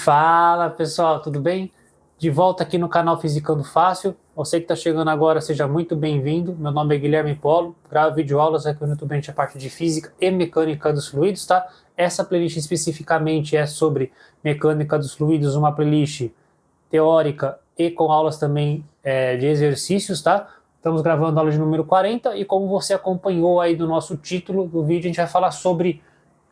Fala pessoal, tudo bem? De volta aqui no canal Fisicando Fácil. Você que está chegando agora, seja muito bem-vindo. Meu nome é Guilherme Polo, gravo videoaulas aqui no YouTube a parte de Física e Mecânica dos Fluidos, tá? Essa playlist especificamente é sobre Mecânica dos Fluidos, uma playlist teórica e com aulas também de exercícios, tá? Estamos gravando a aula de número 40 e como você acompanhou aí do nosso título do vídeo, a gente vai falar sobre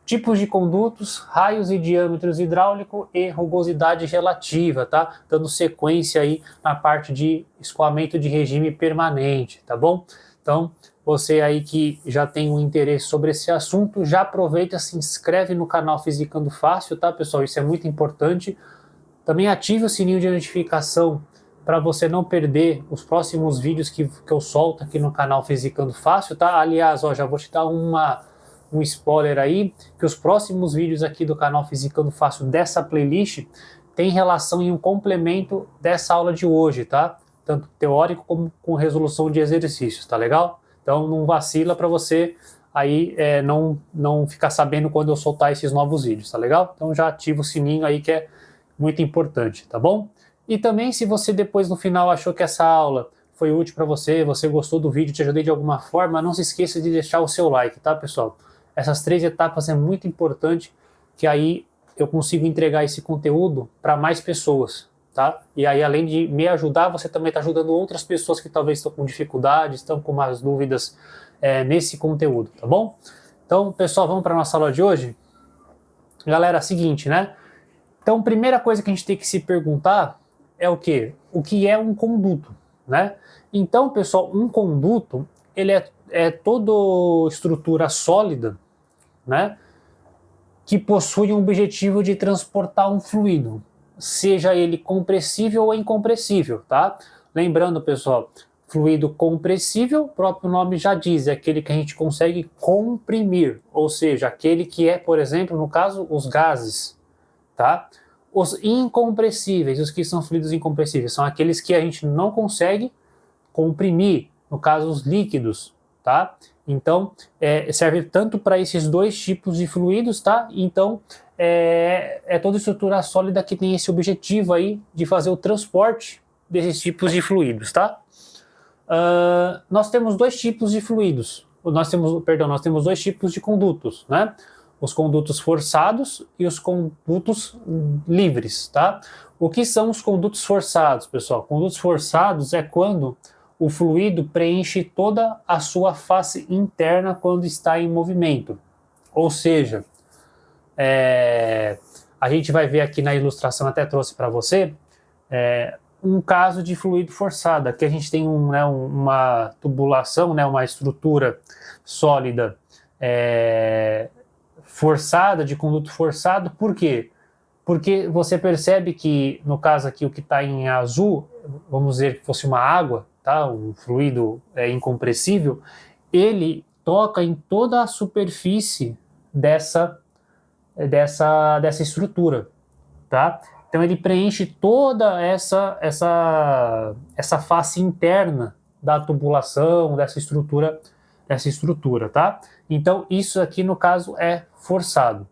tipos de condutos, raios e diâmetros hidráulico e rugosidade relativa, tá? Dando sequência aí na parte de escoamento de regime permanente, tá bom? Então, você aí que já tem um interesse sobre esse assunto, já aproveita, se inscreve no canal Fisicando Fácil, tá, pessoal? Isso é muito importante. Também ative o sininho de notificação para você não perder os próximos vídeos que eu solto aqui no canal Fisicando Fácil, tá? Aliás, ó, já vou te dar um spoiler aí, que os próximos vídeos aqui do canal Fisicando Fácil dessa playlist tem relação e um complemento dessa aula de hoje, tá? Tanto teórico como com resolução de exercícios, tá legal? Então não vacila para você aí não ficar sabendo quando eu soltar esses novos vídeos, tá legal? Então já ativa o sininho aí que é muito importante, tá bom? E também se você depois no final achou que essa aula foi útil para você, você gostou do vídeo, te ajudei de alguma forma, não se esqueça de deixar o seu like, tá, pessoal? Essas 3 etapas é muito importante, que aí eu consigo entregar esse conteúdo para mais pessoas, tá? E aí, além de me ajudar, você também está ajudando outras pessoas que talvez estão com dificuldades, estão com mais dúvidas nesse conteúdo, tá bom? Então, pessoal, vamos para a nossa aula de hoje? Galera, seguinte, né? Então, primeira coisa que a gente tem que se perguntar é o quê? O que é um conduto, né? Então, pessoal, um conduto, ele é toda estrutura sólida, né, que possui um objetivo de transportar um fluido, seja ele compressível ou incompressível, tá? Lembrando, pessoal, fluido compressível, o próprio nome já diz, é aquele que a gente consegue comprimir, ou seja, aquele que é, por exemplo, no caso, os gases, tá? Os incompressíveis, os que são fluidos incompressíveis, são aqueles que a gente não consegue comprimir, no caso, os líquidos, tá? Então, serve tanto para esses dois tipos de fluidos, tá? Então, é toda estrutura sólida que tem esse objetivo aí de fazer o transporte desses tipos de fluidos, tá? Nós temos 2 tipos de fluidos, nós temos 2 tipos de condutos, né? Os condutos forçados e os condutos livres, tá? O que são os condutos forçados, pessoal? Condutos forçados é quando o fluido preenche toda a sua face interna quando está em movimento. Ou seja, a gente vai ver aqui na ilustração, até trouxe para você, um caso de fluido forçado. Aqui a gente tem uma tubulação, uma estrutura sólida forçada, de conduto forçado. Por quê? Porque você percebe que, no caso aqui, o que está em azul, vamos dizer que fosse uma água, tá? Um fluido incompressível, ele toca em toda a superfície dessa estrutura, tá? Então ele preenche toda essa face interna da tubulação, dessa estrutura, tá? Então isso aqui no caso é forçado.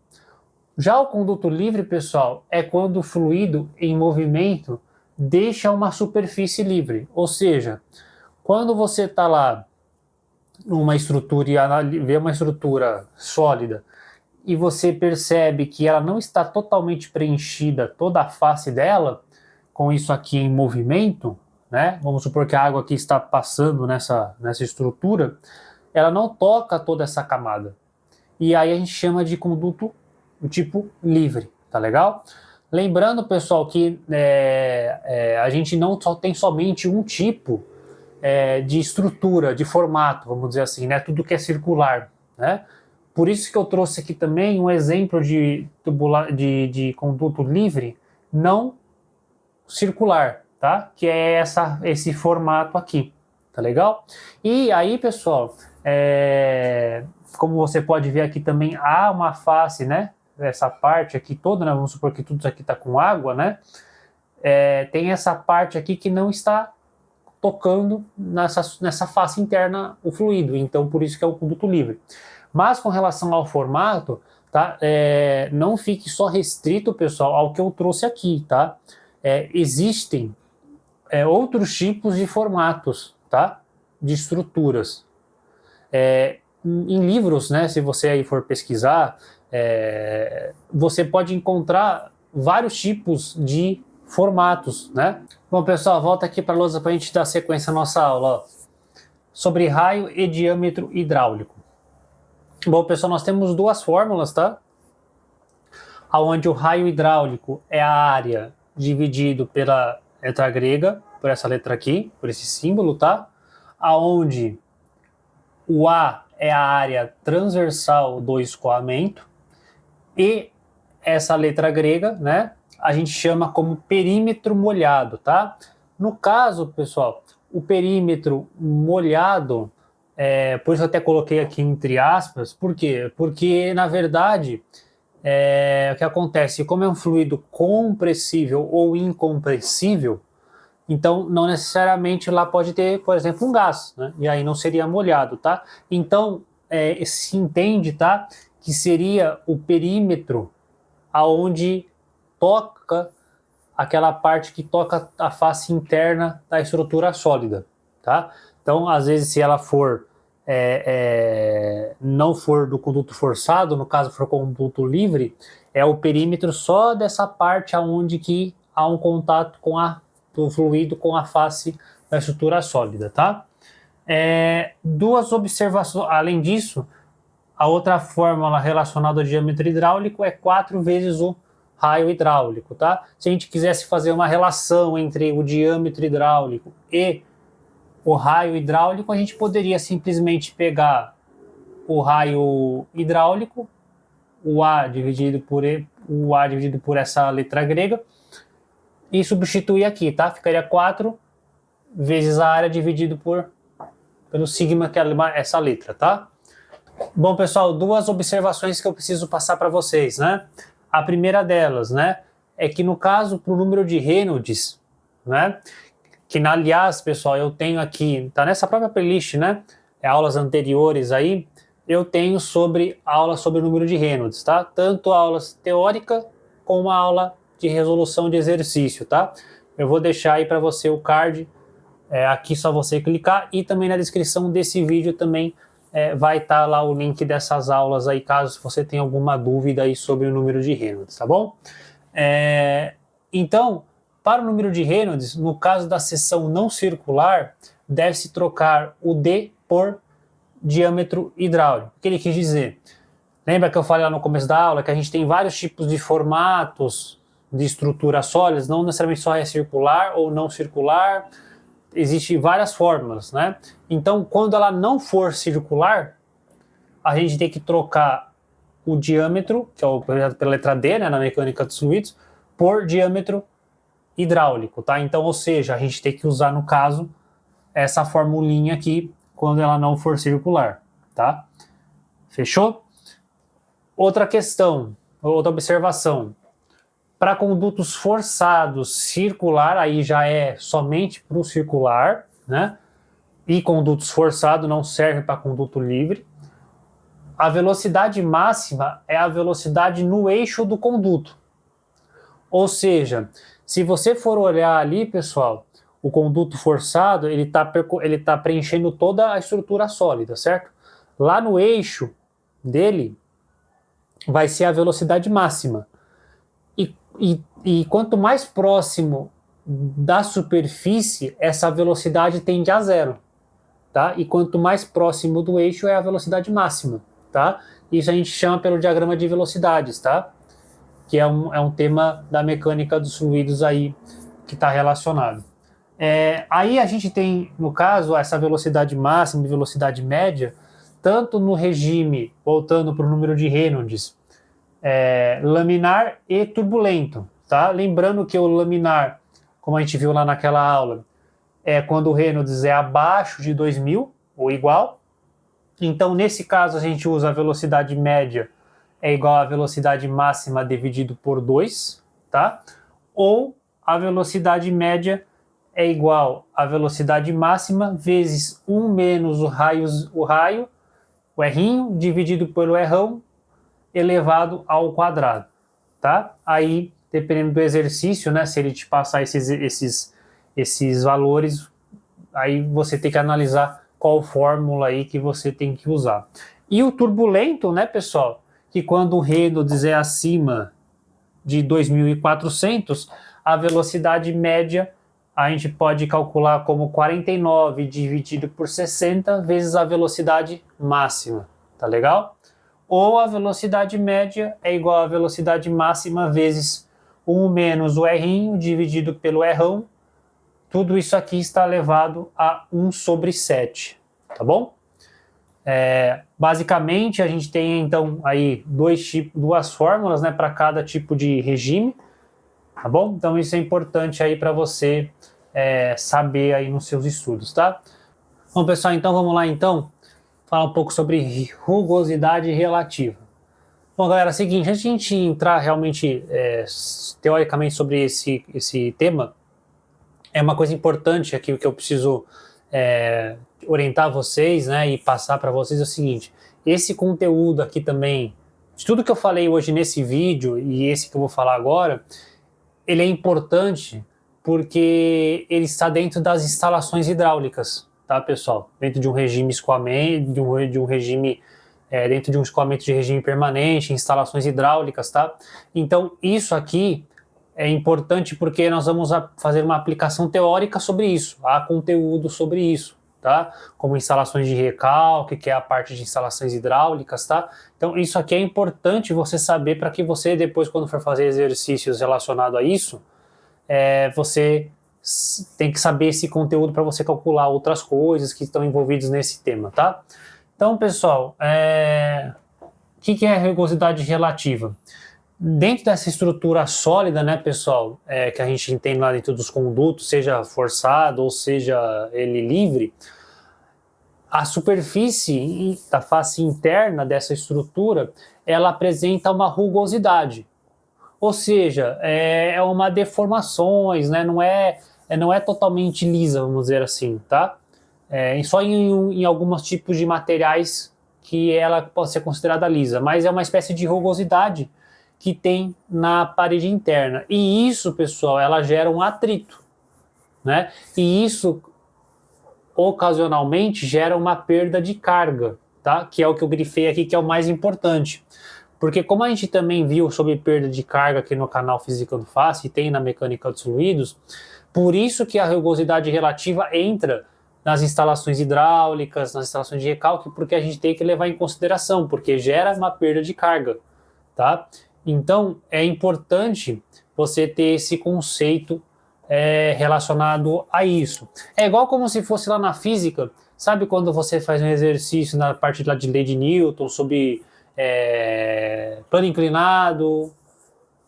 Já o conduto livre, pessoal, é quando o fluido em movimento deixa uma superfície livre. Ou seja, quando você está lá numa estrutura e vê uma estrutura sólida e você percebe que ela não está totalmente preenchida, toda a face dela, com isso aqui em movimento, né? Vamos supor que a água aqui está passando nessa estrutura, ela não toca toda essa camada. E aí a gente chama de conduto do tipo livre, tá legal? Lembrando, pessoal, que a gente não tem somente um tipo de estrutura, de formato, vamos dizer assim, né? Tudo que é circular, né? Por isso que eu trouxe aqui também um exemplo de conduto livre não circular, tá? Que é esse formato aqui, tá legal? E aí, pessoal, como você pode ver aqui também, há uma face, né? Essa parte aqui toda, né? Vamos supor que tudo isso aqui está com água, né? Tem essa parte aqui que não está tocando nessa face interna o fluido, então por isso que é o conduto livre. Mas com relação ao formato, tá? Não fique só restrito, pessoal, ao que eu trouxe aqui, tá? Existem outros tipos de formatos, tá? De estruturas. Em livros, né, se você aí for pesquisar, você pode encontrar vários tipos de formatos, né? Bom, pessoal, volta aqui para a lousa para a gente dar sequência à nossa aula, ó, sobre raio e diâmetro hidráulico. Bom, pessoal, nós temos duas fórmulas, tá? Onde o raio hidráulico é a área dividido pela letra grega, por essa letra aqui, por esse símbolo, tá? Aonde o A é a área transversal do escoamento e essa letra grega, né, a gente chama como perímetro molhado, tá? No caso, pessoal, o perímetro molhado, por isso eu até coloquei aqui entre aspas, por quê? Porque, na verdade, o que acontece, como é um fluido compressível ou incompressível, então não necessariamente lá pode ter, por exemplo, um gás, né? E aí não seria molhado, tá? Então, se entende, tá, que seria o perímetro aonde toca aquela parte que toca a face interna da estrutura sólida, tá? Então, às vezes, se ela for não for do conduto forçado, no caso for conduto livre, é o perímetro só dessa parte aonde que há um contato do fluido com a face da estrutura sólida, tá? Duas observações, além disso, a outra fórmula relacionada ao diâmetro hidráulico é 4 vezes o raio hidráulico, tá? Se a gente quisesse fazer uma relação entre o diâmetro hidráulico e o raio hidráulico, a gente poderia simplesmente pegar o raio hidráulico, o A dividido por essa letra grega, e substituir aqui, tá? Ficaria 4 vezes a área dividido pelo sigma, que é essa letra, tá? Bom, pessoal, duas observações que eu preciso passar para vocês, né? A primeira delas, né, é que no caso, para o número de Reynolds, né, que aliás, pessoal, eu tenho aqui, tá nessa própria playlist, né, aulas anteriores aí, eu tenho aula sobre o número de Reynolds, tá? Tanto a aula teórica como a aula de resolução de exercício, tá? Eu vou deixar aí para você o card, aqui só você clicar, e também na descrição desse vídeo também vai estar lá o link dessas aulas aí, caso você tenha alguma dúvida aí sobre o número de Reynolds, tá bom? Então, para o número de Reynolds, no caso da seção não circular, deve-se trocar o D por diâmetro hidráulico. O que ele quis dizer? Lembra que eu falei lá no começo da aula que a gente tem vários tipos de formatos de estruturas sólidas, não necessariamente só é circular ou não circular, existem várias fórmulas, né? Então, quando ela não for circular, a gente tem que trocar o diâmetro, que é pela letra D, né, na mecânica dos fluidos, por diâmetro hidráulico, tá? Então, ou seja, a gente tem que usar, no caso, essa formulinha aqui, quando ela não for circular, tá? Fechou? Outra questão, outra observação. Para condutos forçados circular, aí já é somente para o circular, né? E condutos forçados não serve para conduto livre. A velocidade máxima é a velocidade no eixo do conduto. Ou seja, se você for olhar ali, pessoal, o conduto forçado, ele tá preenchendo toda a estrutura sólida, certo? Lá no eixo dele vai ser a velocidade máxima. E quanto mais próximo da superfície, essa velocidade tende a zero, tá? E quanto mais próximo do eixo é a velocidade máxima, tá? Isso a gente chama pelo diagrama de velocidades, tá? Que é um tema da mecânica dos fluidos aí que está relacionado. Aí a gente tem, no caso, essa velocidade máxima e velocidade média, tanto no regime, voltando para o número de Reynolds, laminar e turbulento, tá? Lembrando que o laminar, como a gente viu lá naquela aula, é quando o Reynolds é abaixo de 2000 ou igual. Então, nesse caso, a gente usa a velocidade média é igual à velocidade máxima dividido por 2, tá? Ou a velocidade média é igual à velocidade máxima vezes 1 menos o raio, o errinho, dividido pelo errão, elevado ao quadrado, tá? Aí, dependendo do exercício, né, se ele te passar esses valores, aí você tem que analisar qual fórmula aí que você tem que usar. E o turbulento, né, pessoal, que quando o Reynolds é acima de 2.400, a velocidade média a gente pode calcular como 49 dividido por 60 vezes a velocidade máxima, tá legal? Ou a velocidade média é igual à velocidade máxima vezes 1 menos o R dividido pelo Rão. Tudo isso aqui está elevado a 1 sobre 7, tá bom? Basicamente, a gente tem então aí duas fórmulas, né, para cada tipo de regime, tá bom? Então isso é importante aí para você saber aí nos seus estudos, tá? Bom, pessoal, então vamos lá então falar um pouco sobre rugosidade relativa. Bom, galera, é o seguinte, antes de a gente entrar realmente teoricamente sobre esse tema, é uma coisa importante aqui que eu preciso orientar vocês, né, e passar para vocês é o seguinte: esse conteúdo aqui também, de tudo que eu falei hoje nesse vídeo e esse que eu vou falar agora, ele é importante porque ele está dentro das instalações hidráulicas, tá, pessoal? Dentro de um regime escoamento, de um regime dentro de um escoamento de regime permanente, instalações hidráulicas, tá? Então isso aqui é importante porque nós vamos fazer uma aplicação teórica sobre isso, há conteúdo sobre isso, tá? Como instalações de recalque, que é a parte de instalações hidráulicas, tá? Então isso aqui é importante você saber para que você depois, quando for fazer exercícios relacionados a isso, você tem que saber esse conteúdo para você calcular outras coisas que estão envolvidas nesse tema, tá? Então, pessoal, o que é a rugosidade relativa? Dentro dessa estrutura sólida, né, pessoal, que a gente tem lá dentro dos condutos, seja forçado ou seja ele livre, a superfície da face interna dessa estrutura, ela apresenta uma rugosidade. Ou seja, é uma deformações, né, não é totalmente lisa, vamos dizer assim, tá? Só em alguns tipos de materiais que ela pode ser considerada lisa, mas é uma espécie de rugosidade que tem na parede interna. E isso, pessoal, ela gera um atrito, né? E isso, ocasionalmente, gera uma perda de carga, tá? Que é o que eu grifei aqui, que é o mais importante. Porque como a gente também viu sobre perda de carga aqui no canal Fisicando Fácil, e tem na mecânica dos fluidos, por isso que a rugosidade relativa entra nas instalações hidráulicas, nas instalações de recalque, porque a gente tem que levar em consideração, porque gera uma perda de carga, tá? Então, é importante você ter esse conceito relacionado a isso. É igual como se fosse lá na física, sabe quando você faz um exercício na parte lá de lei de Newton, sobre plano inclinado,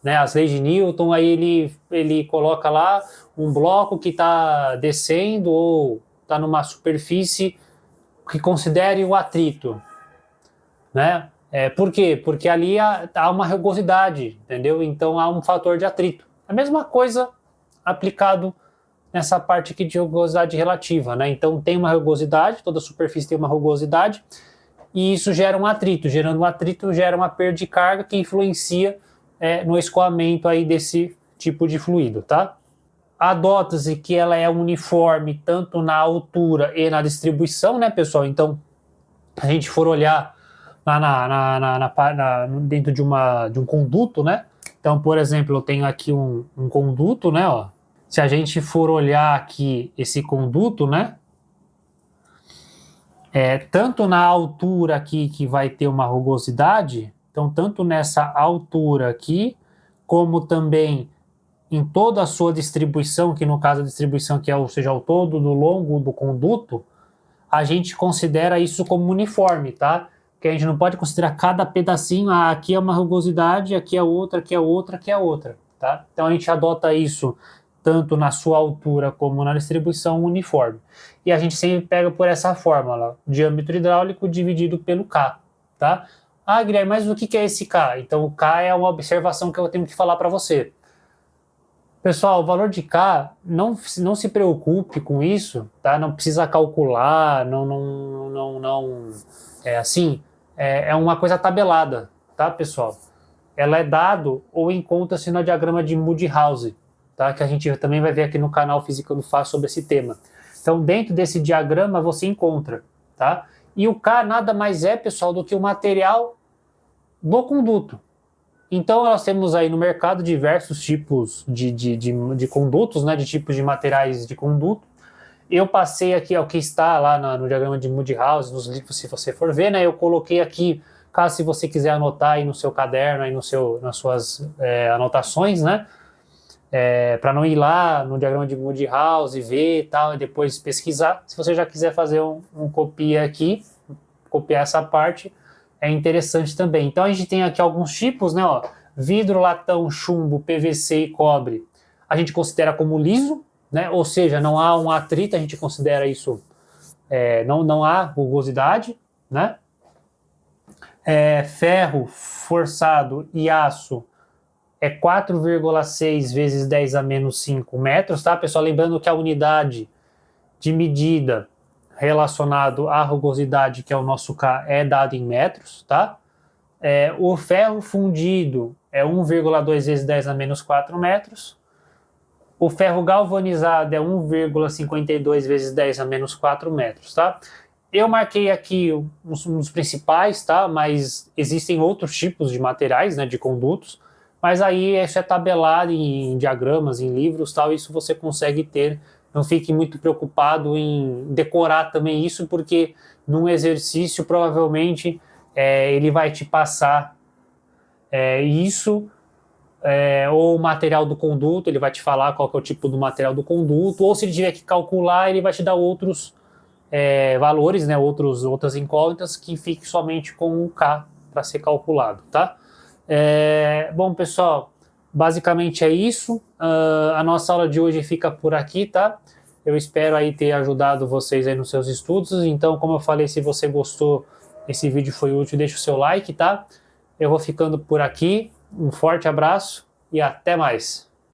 né, as leis de Newton, aí ele coloca lá um bloco que está descendo ou está numa superfície que considere o atrito, né? Por quê? Porque ali há uma rugosidade, entendeu? Então há um fator de atrito. A mesma coisa aplicado nessa parte aqui de rugosidade relativa, né? Então tem uma rugosidade, toda superfície tem uma rugosidade, e isso gera um atrito. Gerando um atrito, gera uma perda de carga que influencia no escoamento aí desse tipo de fluido, tá? Adota-se que ela é uniforme tanto na altura e na distribuição, né, pessoal? Então, se a gente for olhar dentro de um conduto, né? Então, por exemplo, eu tenho aqui um conduto, né? Ó. Se a gente for olhar aqui esse conduto, né? Tanto na altura aqui que vai ter uma rugosidade, então tanto nessa altura aqui, como também em toda a sua distribuição, que no caso a distribuição que ou seja, ao todo do longo do conduto, a gente considera isso como uniforme, tá? Porque a gente não pode considerar cada pedacinho, aqui é uma rugosidade, aqui é outra, aqui é outra, aqui é outra, tá? Então a gente adota isso tanto na sua altura como na distribuição uniforme. E a gente sempre pega por essa fórmula, diâmetro hidráulico dividido pelo K, tá? Ah, Guilherme, mas o que é esse K? Então o K é uma observação que eu tenho que falar para você. Pessoal, o valor de K, não se preocupe com isso, tá? Não precisa calcular, é uma coisa tabelada, tá, pessoal? Ela é dado ou encontra-se no diagrama de Moody-House, tá? Que a gente também vai ver aqui no canal Fisicando Fácil sobre esse tema. Então, dentro desse diagrama você encontra, tá? E o K nada mais é, pessoal, do que o material do conduto. Então, nós temos aí no mercado diversos tipos de condutos, né? De tipos de materiais de conduto. Eu passei aqui ao que está lá no diagrama de Moody-House, nos livros, se você for ver, né? Eu coloquei aqui, caso se você quiser anotar aí no seu caderno, aí nas suas anotações, né? Para não ir lá no diagrama de Moody-House e ver e tal, e depois pesquisar. Se você já quiser fazer um copia aqui, copiar essa parte, é interessante também. Então a gente tem aqui alguns tipos, né? Ó, vidro, latão, chumbo, PVC e cobre. A gente considera como liso, né? Ou seja, não há um atrito, a gente considera isso, não há rugosidade, né? Ferro forçado e aço é 4,6 vezes 10 a menos 5 metros, tá, pessoal? Lembrando que a unidade de medida relacionado à rugosidade, que é o nosso K, é dado em metros, tá? O ferro fundido é 1,2 vezes 10 a menos 4 metros. O ferro galvanizado é 1,52 vezes 10 a menos 4 metros, tá? Eu marquei aqui uns principais, tá? Mas existem outros tipos de materiais, né, de condutos, mas aí isso é tabelado em diagramas, em livros, tal, isso você consegue ter. Não fique muito preocupado em decorar também isso, porque num exercício provavelmente ele vai te passar isso, ou o material do conduto, ele vai te falar qual que é o tipo do material do conduto, ou se ele tiver que calcular, ele vai te dar outros valores, né, outras incógnitas que fique somente com o K para ser calculado, tá? Bom, pessoal, basicamente é isso. A nossa aula de hoje fica por aqui, tá? Eu espero aí ter ajudado vocês aí nos seus estudos. Então, como eu falei, se você gostou, esse vídeo foi útil, deixa o seu like, tá? Eu vou ficando por aqui. Um forte abraço e até mais.